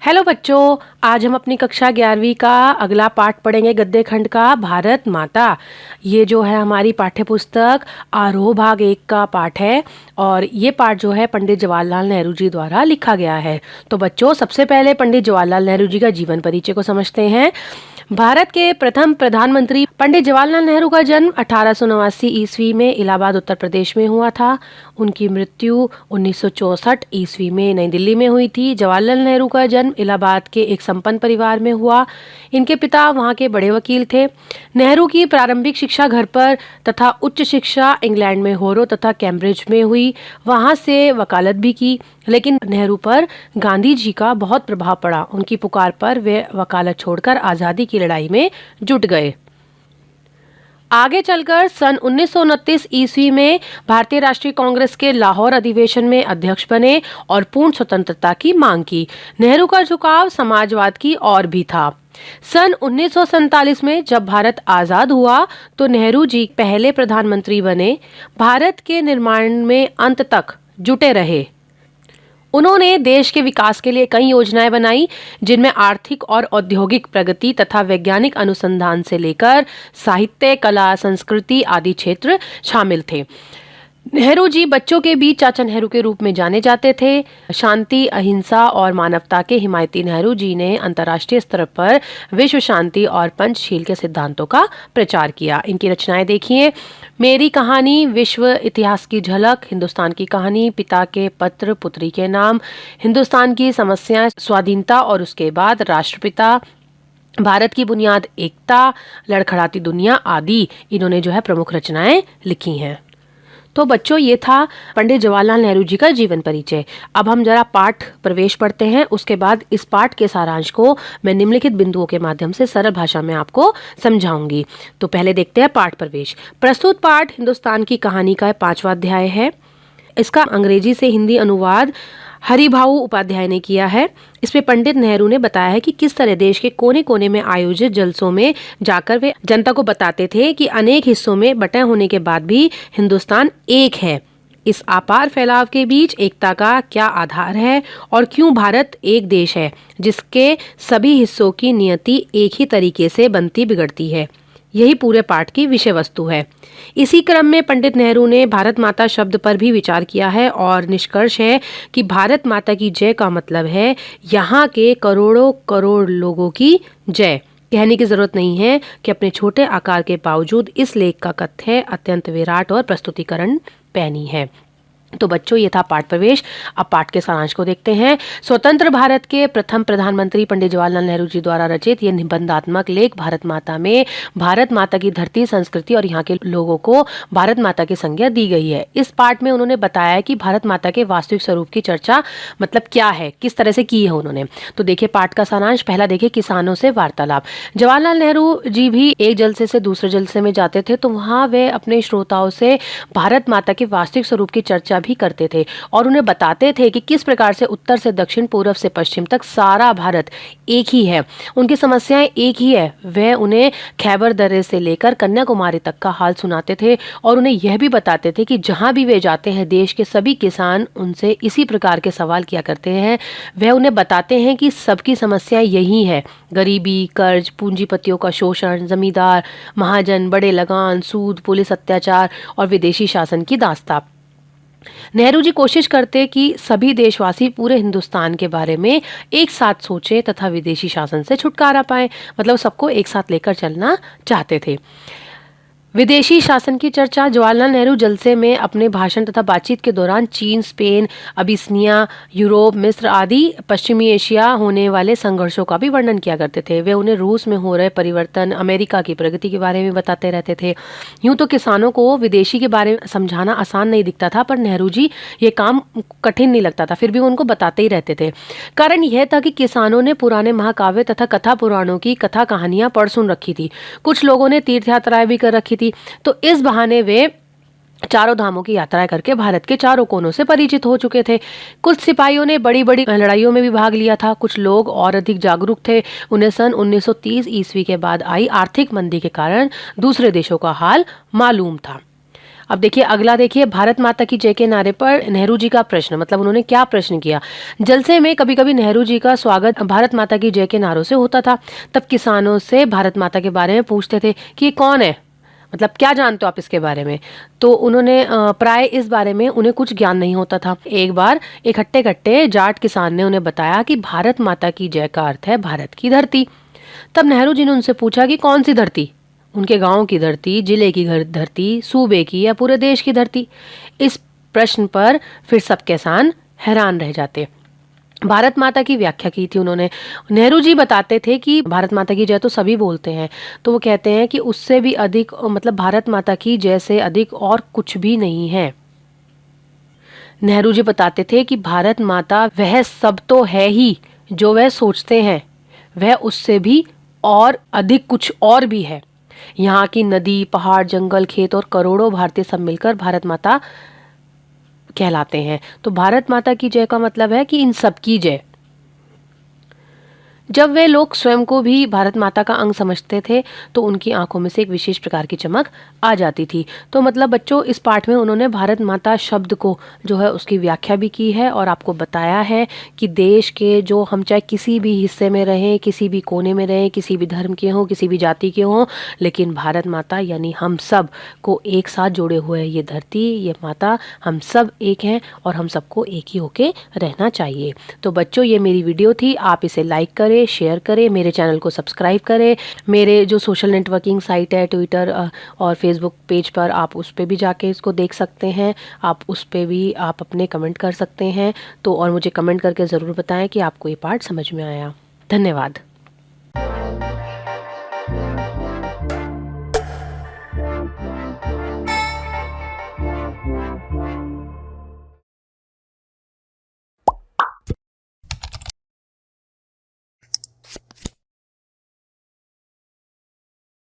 Hello बच्चों, आज हम अपनी कक्षा 11वीं का अगला पाठ पढ़ेंगे गद्य खंड का भारत माता। ये जो है हमारी पाठ्य पुस्तक आरोह भाग 1 का पाठ है और ये पाठ जो है पंडित जवाहरलाल नेहरू जी द्वारा लिखा गया है। तो बच्चों, सबसे पहले पंडित जवाहरलाल नेहरू जी का जीवन परिचय को समझते हैं। भारत के प्रथम प्रधानमंत्री पंडित जवाहरलाल नेहरू का जन्म 1889 ईस्वी में इलाहाबाद उत्तर प्रदेश में हुआ था। उनकी मृत्यु 1964 ईस्वी में नई दिल्ली में हुई थी। जवाहरलाल नेहरू का जन्म इलाहाबाद के एक संपन्न परिवार में हुआ। इनके पिता वहाँ के बड़े वकील थे। नेहरू की प्रारंभिक शिक्षा घर पर तथा उच्च शिक्षा इंग्लैंड में होरो तथा कैम्ब्रिज में हुई। वहाँ से वकालत भी की, लेकिन नेहरू पर गांधी जी का बहुत प्रभाव पड़ा। उनकी पुकार पर वे वकालत छोड़कर आज़ादी की लड़ाई में जुट गए। आगे चलकर सन 1929 ईस्वी में भारतीय राष्ट्रीय कांग्रेस के लाहौर अधिवेशन में अध्यक्ष बने और पूर्ण स्वतंत्रता की मांग की। नेहरू का झुकाव समाजवाद की ओर भी था। सन 1947 में जब भारत आजाद हुआ तो नेहरू जी पहले प्रधानमंत्री बने। भारत के निर्माण में अंत तक जुटे रहे। उन्होंने देश के विकास के लिए कई योजनाएं बनाई, जिनमें आर्थिक और औद्योगिक प्रगति तथा वैज्ञानिक अनुसंधान से लेकर साहित्य, कला, संस्कृति आदि क्षेत्र शामिल थे। नेहरू जी बच्चों के बीच चाचा नेहरू के रूप में जाने जाते थे। शांति, अहिंसा और मानवता के हिमायती नेहरू जी ने अंतर्राष्ट्रीय स्तर पर विश्व शांति और पंचशील के सिद्धांतों का प्रचार किया। इनकी रचनाएं देखिए। मेरी कहानी, विश्व इतिहास की झलक, हिंदुस्तान की कहानी, पिता के पत्र, पुत्री के नाम, हिंदुस्तान की समस्याएं, स्वाधीनता और उसके बाद, राष्ट्रपिता, भारत की बुनियाद, एकता, लड़खड़ाती दुनिया आदि इन्होंने जो है प्रमुख रचनाएं लिखी हैं। तो बच्चों, ये था पंडित जवाहरलाल नेहरू जी का जीवन परिचय। अब हम जरा पाठ प्रवेश पढ़ते हैं। उसके बाद इस पाठ के सारांश को मैं निम्नलिखित बिंदुओं के माध्यम से सरल भाषा में आपको समझाऊंगी। तो पहले देखते हैं पाठ प्रवेश। प्रस्तुत पाठ हिंदुस्तान की कहानी का 5वां अध्याय है। इसका अंग्रेजी से हिंदी अनुवाद हरिभाऊ उपाध्याय ने किया है। इसमें पंडित नेहरू ने बताया है कि किस तरह देश के कोने कोने में आयोजित जलसों में जाकर वे जनता को बताते थे कि अनेक हिस्सों में बंटे होने के बाद भी हिंदुस्तान एक है। इस अपार फैलाव के बीच एकता का क्या आधार है और क्यों भारत एक देश है जिसके सभी हिस्सों की नियति एक ही तरीके से बनती बिगड़ती है। यही पूरे पाठ की विषय वस्तु है। इसी क्रम में पंडित नेहरू ने भारत माता शब्द पर भी विचार किया है और निष्कर्ष है कि भारत माता की जय का मतलब है यहाँ के करोड़ों करोड़ लोगों की जय। कहने की जरूरत नहीं है कि अपने छोटे आकार के बावजूद इस लेख का कथ्य अत्यंत विराट और प्रस्तुतिकरण पैनी है। तो बच्चों, ये था पाठ प्रवेश। अब पाठ के सारांश को देखते हैं। स्वतंत्र भारत के प्रथम प्रधानमंत्री पंडित जवाहरलाल नेहरू जी द्वारा रचित यह निबंधात्मक लेख भारत माता में भारत माता की धरती, संस्कृति और यहाँ के लोगों को भारत माता की संज्ञा दी गई है। इस पाठ में उन्होंने बताया कि भारत माता के वास्तविक स्वरूप की चर्चा मतलब क्या है, किस तरह से की है उन्होंने। तो देखिए पाठ का सारांश। पहला देखिए किसानों से वार्तालाप। जवाहरलाल नेहरू जी भी एक जलसे से दूसरे जलसे में जाते थे तो वहाँ वे अपने श्रोताओं से भारत माता के वास्तविक स्वरूप की चर्चा भी करते थे और उन्हें बताते थे कि किस प्रकार से उत्तर से दक्षिण, पूर्व से पश्चिम तक सारा भारत एक ही है। उनकी समस्याएं एक ही है। वह उन्हें खैबर दर्रे से लेकर कन्याकुमारी तक का हाल सुनाते थे और उन्हें यह भी बताते थे कि जहां भी वे जाते हैं देश के सभी किसान उनसे इसी प्रकार के सवाल किया करते हैं। वह उन्हें बताते हैं कि सबकी समस्याएं यही है: गरीबी, कर्ज, पूंजीपतियों का शोषण, जमींदार, महाजन, बड़े लगान, सूद, पुलिस अत्याचार और विदेशी शासन की दास्तां। नेहरू जी कोशिश करते कि सभी देशवासी पूरे हिंदुस्तान के बारे में एक साथ सोचें तथा विदेशी शासन से छुटकारा पाएं। मतलब सबको एक साथ लेकर चलना चाहते थे। विदेशी शासन की चर्चा। जवाहरलाल नेहरू जलसे में अपने भाषण तथा बातचीत के दौरान चीन, स्पेन, अबिसिनिया, यूरोप, मिस्र आदि पश्चिमी एशिया होने वाले संघर्षों का भी वर्णन किया करते थे। वे उन्हें रूस में हो रहे परिवर्तन, अमेरिका की प्रगति के बारे में बताते रहते थे। यूं तो किसानों को विदेशी के बारे में समझाना आसान नहीं दिखता था, पर नेहरू जी ये काम कठिन नहीं लगता था, फिर भी उनको बताते ही रहते थे। कारण यह था कि किसानों ने पुराने महाकाव्य तथा कथा पुराणों की कथा कहानियां पढ़ सुन रखी थी। कुछ लोगों ने तीर्थ यात्राएं भी कर रखी थी। तो इस बहाने वे चारों धामों की यात्राएं करके भारत के चारों कोनों से परिचित हो चुके थे। कुछ सिपाहियों ने बड़ी बड़ी लड़ाइयों में भी भाग लिया था। कुछ लोग और अधिक जागरूक थे। उन्हें सन 1930 ईस्वी के बाद आई आर्थिक मंदी के कारण दूसरे देशों का हाल मालूम था। अब देखिए अगला, देखिए भारत माता की जय के नारे पर नेहरू जी का प्रश्न, मतलब उन्होंने क्या प्रश्न किया। जलसे में कभी कभी नेहरू जी का स्वागत भारत माता की जय के नारों से होता था। तब किसानों से भारत माता के बारे में पूछते थे कि ये कौन है, मतलब क्या जानते हो आप इसके बारे में। तो उन्होंने प्राय इस बारे में उन्हें कुछ ज्ञान नहीं होता था। एक बार एक हट्टे कट्टे जाट किसान ने उन्हें बताया कि भारत माता की जय का अर्थ है भारत की धरती। तब नेहरू जी ने उनसे पूछा कि कौन सी धरती, उनके गांव की धरती, जिले की धरती, सूबे की या पूरे देश की धरती। इस प्रश्न पर फिर सब किसान हैरान रह जाते। भारत माता की व्याख्या की थी उन्होंने। नेहरू जी बताते थे कि भारत माता की जय तो सभी बोलते हैं, तो वो कहते हैं कि उससे भी अधिक, मतलब भारत माता की जय से अधिक और कुछ भी नहीं है। नेहरू जी बताते थे कि भारत माता वह सब तो है ही जो वह सोचते हैं, वह उससे भी और अधिक कुछ और भी है। यहाँ की नदी, पहाड़, जंगल, खेत और करोड़ों भारतीय सब मिलकर भारत माता कहलाते हैं। तो भारत माता की जय का मतलब है कि इन सब की जय। जब वे लोग स्वयं को भी भारत माता का अंग समझते थे तो उनकी आंखों में से एक विशेष प्रकार की चमक आ जाती थी। तो मतलब बच्चों, इस पाठ में उन्होंने भारत माता शब्द को जो है उसकी व्याख्या भी की है और आपको बताया है कि देश के जो हम चाहे किसी भी हिस्से में रहें, किसी भी कोने में रहें, किसी भी धर्म के हों, किसी भी जाति के हों, लेकिन भारत माता यानी हम सब को एक साथ जोड़े हुए है ये धरती, ये माता, हम सब एक हैं और हम सबको एक ही होके रहना चाहिए। तो बच्चों, ये मेरी वीडियो थी, आप इसे लाइक करें, शेयर करें, मेरे चैनल को सब्सक्राइब करें। मेरे जो सोशल नेटवर्किंग साइट है, ट्विटर और फेसबुक पेज पर आप उस पर भी जाके इसको देख सकते हैं। आप उस पर भी आप अपने कमेंट कर सकते हैं। तो और मुझे कमेंट करके ज़रूर बताएं कि आपको ये पार्ट समझ में आया। धन्यवाद।